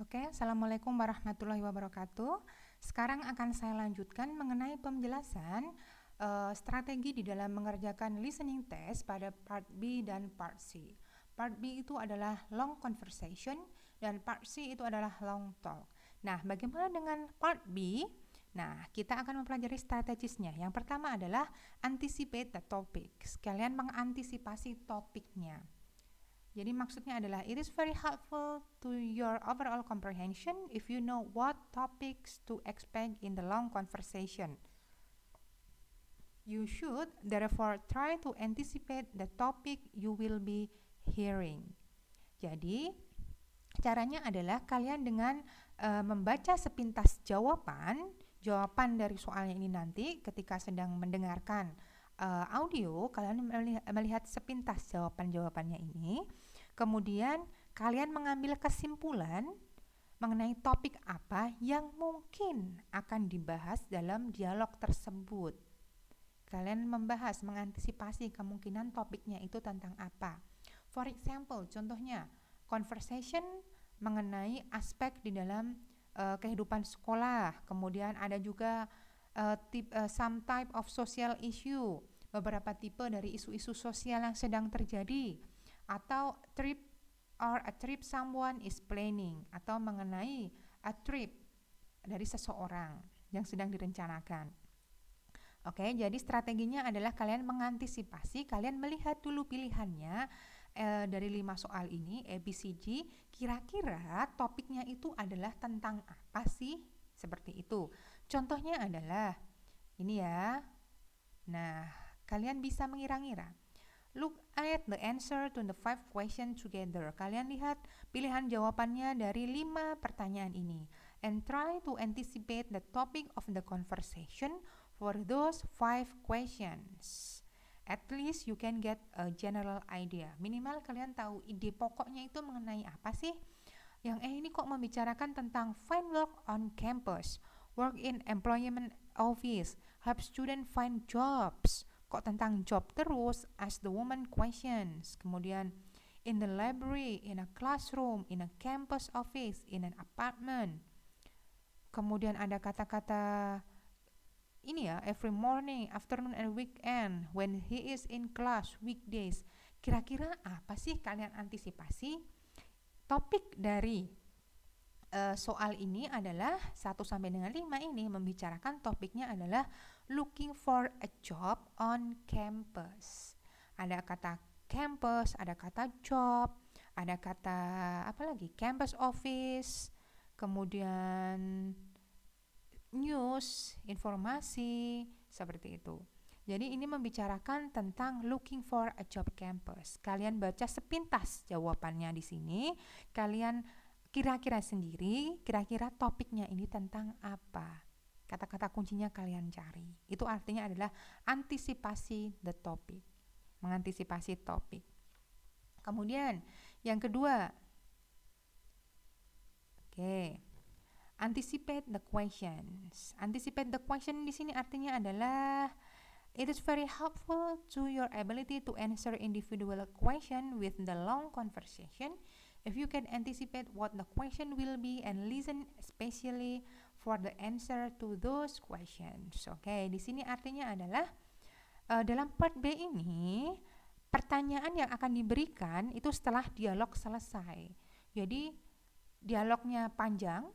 Oke, Assalamualaikum warahmatullahi wabarakatuh. Sekarang akan saya lanjutkan mengenai penjelasan strategi di dalam mengerjakan listening test pada part B dan part C. Part B itu adalah long conversation dan part C itu adalah long talk. Nah, bagaimana dengan part B? Nah, kita akan mempelajari strategisnya. Yang pertama adalah anticipate the topic. Kalian mengantisipasi topiknya. Jadi maksudnya adalah it is very helpful to your overall comprehension if you know what topics to expect in the long conversation. You should therefore try to anticipate the topic you will be hearing. Jadi caranya adalah kalian dengan membaca sepintas jawaban dari soalnya ini nanti ketika sedang mendengarkan audio, kalian melihat sepintas jawabannya ini. Kemudian kalian mengambil kesimpulan mengenai topik apa yang mungkin akan dibahas dalam dialog tersebut. Kalian mengantisipasi kemungkinan topiknya itu tentang apa. For example, contohnya conversation mengenai aspek di dalam kehidupan sekolah. Kemudian ada juga some type of social issue, beberapa tipe dari isu-isu sosial yang sedang terjadi, atau a trip someone is planning, atau mengenai a trip dari seseorang yang sedang direncanakan. Oke, jadi strateginya adalah kalian mengantisipasi, kalian melihat dulu pilihannya dari 5 soal ini, ABCD, kira-kira topiknya itu adalah tentang apa sih? Seperti itu. Contohnya adalah ini ya. Nah, kalian bisa mengira-ngira. Look at the answer to the 5 questions together. Kalian lihat pilihan jawabannya dari 5 pertanyaan ini. And try to anticipate the topic of the conversation for those 5 questions. At least you can get a general idea. Minimal kalian tahu ide pokoknya itu mengenai apa sih. Yang ini kok membicarakan tentang find work on campus, work in employment office, help student find jobs. Kok tentang job terus, ask the woman questions. Kemudian in the library, in a classroom, in a campus office, in an apartment. Kemudian ada kata-kata ini ya, every morning, afternoon and weekend, when he is in class, weekdays. Kira-kira apa sih kalian antisipasi? Topik dari soal ini adalah 1 sampai dengan 5 ini membicarakan topiknya adalah looking for a job on campus. Ada kata campus, ada kata job, ada kata apa lagi? Campus office, kemudian news, informasi, seperti itu. Jadi ini membicarakan tentang looking for a job campus. Kalian baca sepintas jawabannya di sini, kalian kira-kira sendiri, kira-kira topiknya ini tentang apa. Kata-kata kuncinya kalian cari. Itu artinya adalah antisipasi the topic. Mengantisipasi topik. Kemudian yang kedua, anticipate the questions. Anticipate the question di sini artinya adalah it is very helpful to your ability to answer individual question with the long conversation if you can anticipate what the question will be and listen especially for the answer to those questions. Oke, di sini artinya adalah dalam part B ini pertanyaan yang akan diberikan itu setelah dialog selesai. Jadi dialognya panjang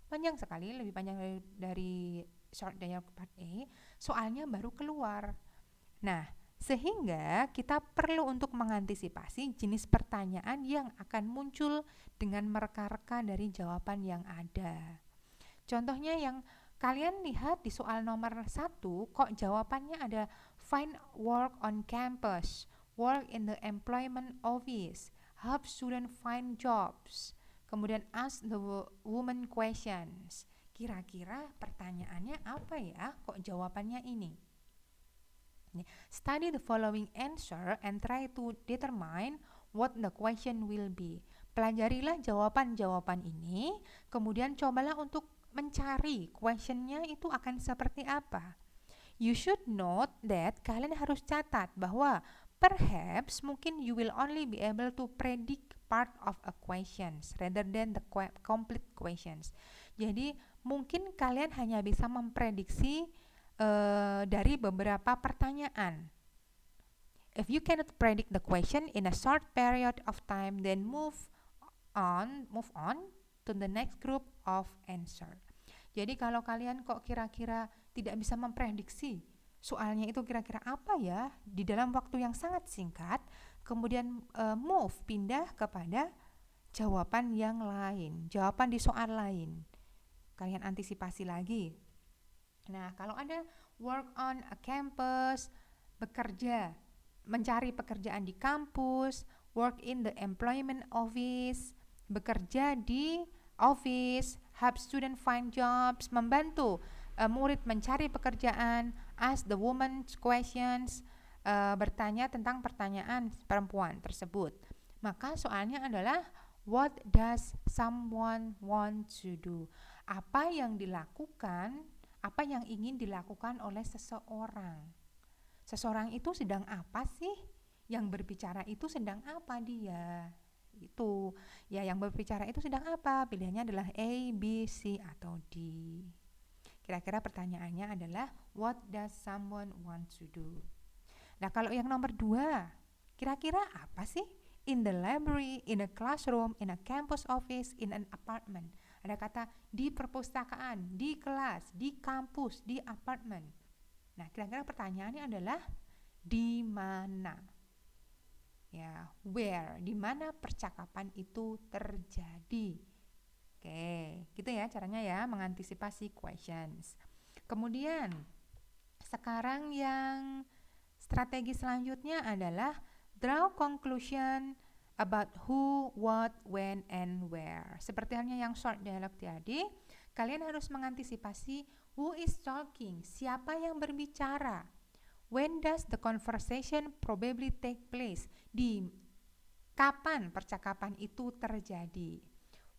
sekali, lebih panjang dari short dialog part A, soalnya baru keluar. Nah, sehingga kita perlu untuk mengantisipasi jenis pertanyaan yang akan muncul dengan mereka-reka dari jawaban yang ada. Contohnya yang kalian lihat di soal nomor 1, kok jawabannya ada find work on campus, work in the employment office, help student find jobs, kemudian ask the woman questions. Kira-kira pertanyaannya apa ya? Kok jawabannya ini? Study the following answer and try to determine what the question will be. Pelajarilah jawaban-jawaban ini, kemudian cobalah untuk mencari questionnya itu akan seperti apa. You should note that kalian harus catat bahwa Perhaps mungkin you will only be able to predict part of a questions rather than the complete questions. Jadi mungkin kalian hanya bisa memprediksi dari beberapa pertanyaan. If you cannot predict the question in a short period of time, then move on to the next group of answer. Jadi kalau kalian kok kira-kira tidak bisa memprediksi soalnya itu kira-kira apa ya di dalam waktu yang sangat singkat, kemudian pindah kepada jawaban yang lain, jawaban di soal lain. Kalian antisipasi lagi. Nah, kalau ada work on a campus, bekerja, mencari pekerjaan di kampus, work in the employment office, bekerja di office, help student find jobs, membantu murid mencari pekerjaan, ask the woman questions, bertanya tentang pertanyaan perempuan tersebut. Maka soalnya adalah what does someone want to do? Apa yang dilakukan, apa yang ingin dilakukan oleh seseorang? Seseorang itu sedang apa sih? Yang berbicara itu sedang apa dia? Itu ya, yang berbicara itu sedang apa? Pilihannya adalah A, B, C atau D. Kira-kira pertanyaannya adalah what does someone want to do? Nah, kalau yang nomor 2, kira-kira apa sih? In the library, in a classroom, in a campus office, in an apartment. Ada kata di perpustakaan, di kelas, di kampus, di apartemen. Nah, kira-kira pertanyaannya adalah di mana? Ya, where, di mana percakapan itu terjadi. Oke, gitu ya caranya ya mengantisipasi questions. Kemudian, sekarang yang strategi selanjutnya adalah draw conclusion about who, what, when, and where. Seperti halnya yang short dialogue tadi, kalian harus mengantisipasi who is talking, siapa yang berbicara. When does the conversation probably take place? Di kapan percakapan itu terjadi?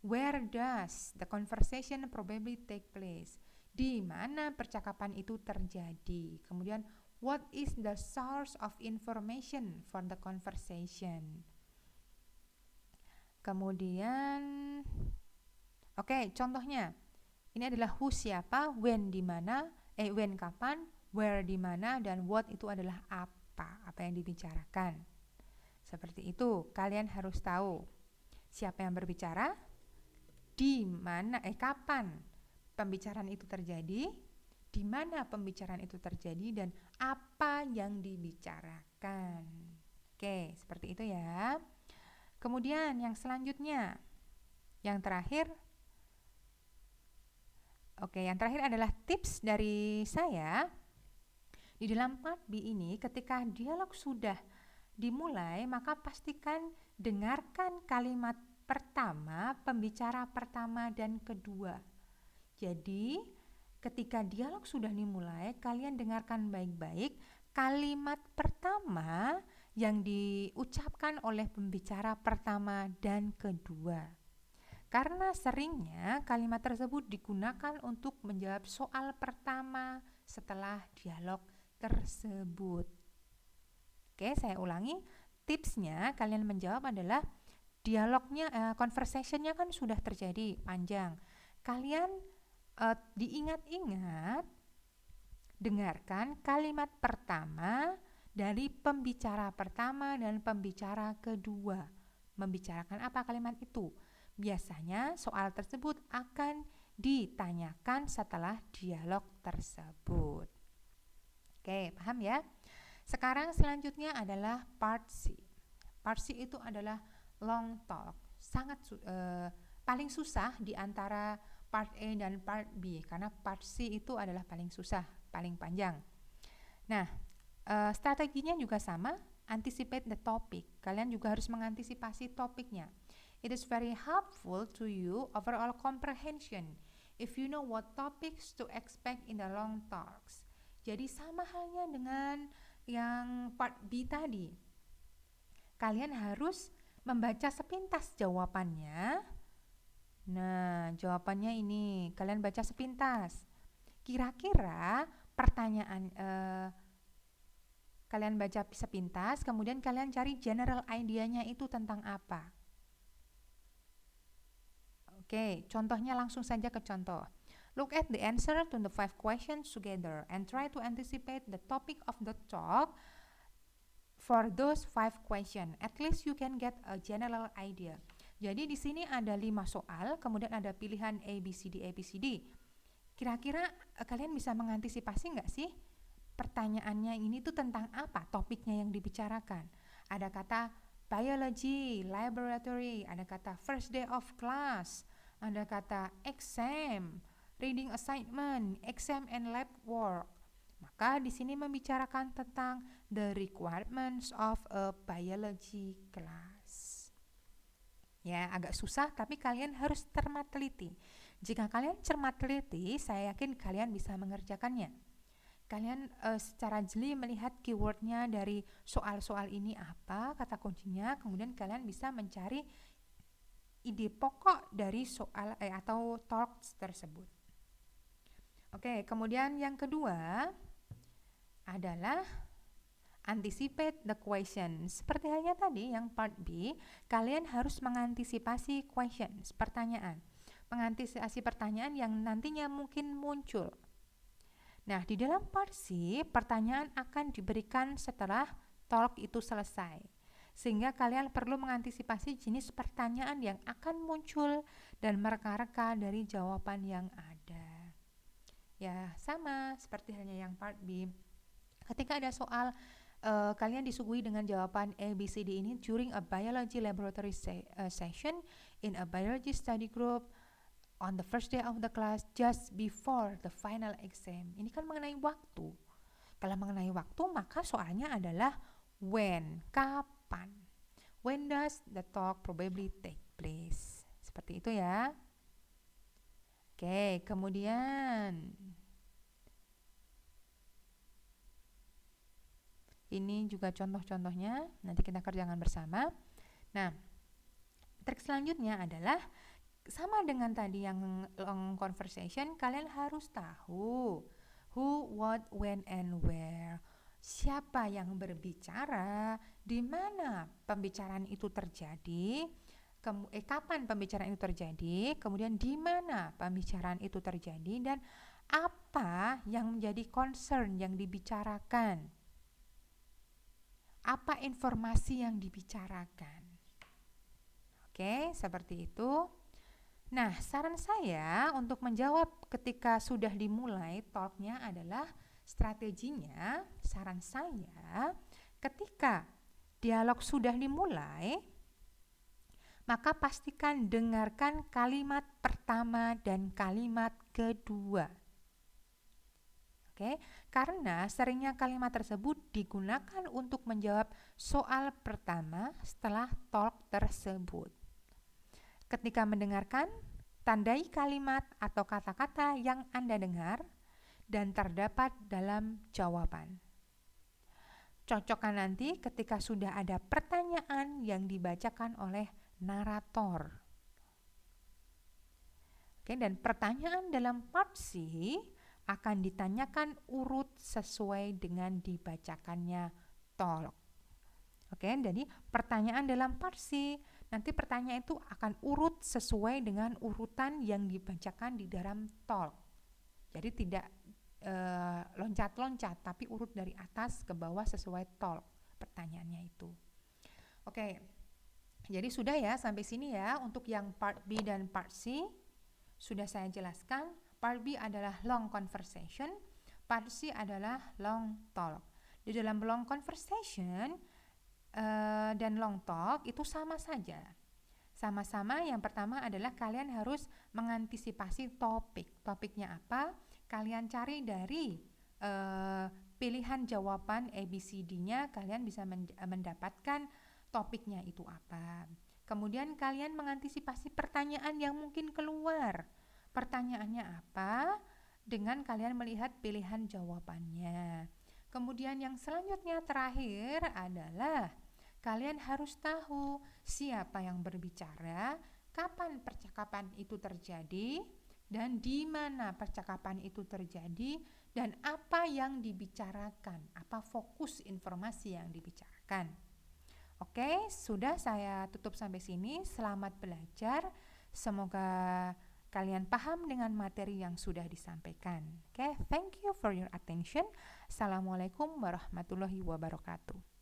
Where does the conversation probably take place? Di mana percakapan itu terjadi? Kemudian what is the source of information for the conversation? Kemudian contohnya ini adalah who siapa, when di mana, when kapan, where di mana, dan what itu adalah apa yang dibicarakan. Seperti itu, kalian harus tahu siapa yang berbicara, di mana, kapan pembicaraan itu terjadi, di mana pembicaraan itu terjadi, dan apa yang dibicarakan. Oke, seperti itu ya. Kemudian yang selanjutnya, yang terakhir adalah tips dari saya. Di dalam part B ini, ketika dialog sudah dimulai, maka pastikan dengarkan kalimat pertama, pembicara pertama dan kedua. Jadi, ketika dialog sudah dimulai, kalian dengarkan baik-baik kalimat pertama yang diucapkan oleh pembicara pertama dan kedua. Karena seringnya kalimat tersebut digunakan untuk menjawab soal pertama setelah dialog tersebut. Oke, saya ulangi. Tipsnya kalian menjawab adalah dialognya, conversationnya kan sudah terjadi panjang. Kalian diingat-ingat, dengarkan kalimat pertama dari pembicara pertama dan pembicara kedua. Membicarakan apa kalimat itu? Biasanya soal tersebut akan ditanyakan setelah dialog tersebut. Oke, paham ya? Sekarang selanjutnya adalah part C. Part C itu adalah long talk. Sangat paling susah di antara part A dan part B, karena part C itu adalah paling susah, paling panjang. Nah, strateginya juga sama, anticipate the topic. Kalian juga harus mengantisipasi topiknya. It is very helpful to you overall comprehension if you know what topics to expect in the long talks. Jadi sama halnya dengan yang part B tadi. Kalian harus membaca sepintas jawabannya. Nah, jawabannya ini, kalian baca sepintas. Kira-kira pertanyaan Kalian baca sepintas, kemudian kalian cari general idea-nya itu tentang apa. Oke, contohnya langsung saja ke contoh. Look at the answer to the 5 questions together and try to anticipate the topic of the talk for those 5 questions. At least you can get a general idea. Jadi di sini ada 5 soal, kemudian ada pilihan A, B, C, D, A, B, C, D. Kira-kira kalian bisa mengantisipasi nggak sih pertanyaannya ini tuh tentang apa, topiknya yang dibicarakan? Ada kata biology, laboratory, ada kata first day of class, ada kata exam, reading assignment, exam and lab work. Maka di sini membicarakan tentang the requirements of a biology class. Ya, agak susah tapi kalian harus cermat teliti. Jika kalian cermat teliti, saya yakin kalian bisa mengerjakannya. Kalian secara jeli melihat keywordnya dari soal-soal ini apa, kata kuncinya, kemudian kalian bisa mencari ide pokok dari soal atau talks tersebut. Oke, kemudian yang kedua adalah anticipate the question. Seperti halnya tadi yang part B, kalian harus mengantisipasi questions, pertanyaan. Mengantisipasi pertanyaan yang nantinya mungkin muncul. Nah, di dalam part C, pertanyaan akan diberikan setelah talk itu selesai. Sehingga kalian perlu mengantisipasi jenis pertanyaan yang akan muncul dan mereka-reka dari jawaban yang ada. Ya, sama seperti halnya yang part B. Ketika ada soal, kalian disuguhi dengan jawaban A, B, C, D ini during a biology laboratory session in a biology study group on the first day of the class just before the final exam. Ini kan mengenai waktu. Kalau mengenai waktu, maka soalnya adalah when, kapan. When does the talk probably take place? Seperti itu ya. Oke, kemudian ini juga contoh-contohnya, nanti kita kerjakan bersama. Nah, trik selanjutnya adalah sama dengan tadi yang long conversation, kalian harus tahu who, what, when, and where. Siapa yang berbicara, di mana pembicaraan itu terjadi, kapan pembicaraan itu terjadi, kemudian di mana pembicaraan itu terjadi, dan apa yang menjadi concern yang dibicarakan. Apa informasi yang dibicarakan. Oke, seperti itu. Nah, saran saya untuk menjawab ketika sudah dimulai talknya adalah strateginya, saran saya ketika dialog sudah dimulai, maka pastikan dengarkan kalimat pertama dan kalimat kedua. Oke, karena seringnya kalimat tersebut digunakan untuk menjawab soal pertama setelah talk tersebut. Ketika mendengarkan, tandai kalimat atau kata-kata yang Anda dengar dan terdapat dalam jawaban. Cocokkan nanti ketika sudah ada pertanyaan yang dibacakan oleh narator. Oke, dan pertanyaan dalam part C akan ditanyakan urut sesuai dengan dibacakannya talk. Oke, jadi pertanyaan dalam part C, nanti pertanyaan itu akan urut sesuai dengan urutan yang dibacakan di dalam talk. Jadi tidak loncat-loncat, tapi urut dari atas ke bawah sesuai talk pertanyaannya itu. Oke, jadi sudah ya sampai sini ya untuk yang part B dan part C. Sudah saya jelaskan, part B adalah long conversation, part C adalah long talk. Di dalam long conversation dan long talk itu sama saja. Sama-sama yang pertama adalah kalian harus mengantisipasi topik. Topiknya apa? Kalian cari dari pilihan jawaban ABCD-nya, kalian bisa mendapatkan topiknya itu apa. Kemudian kalian mengantisipasi pertanyaan yang mungkin keluar. Pertanyaannya apa? Dengan kalian melihat pilihan jawabannya. Kemudian yang selanjutnya terakhir adalah kalian harus tahu siapa yang berbicara, kapan percakapan itu terjadi, dan di mana percakapan itu terjadi, dan apa yang dibicarakan, apa fokus informasi yang dibicarakan. Oke, sudah saya tutup sampai sini. Selamat belajar. Semoga kalian paham dengan materi yang sudah disampaikan. Oke, thank you for your attention. Assalamualaikum warahmatullahi wabarakatuh.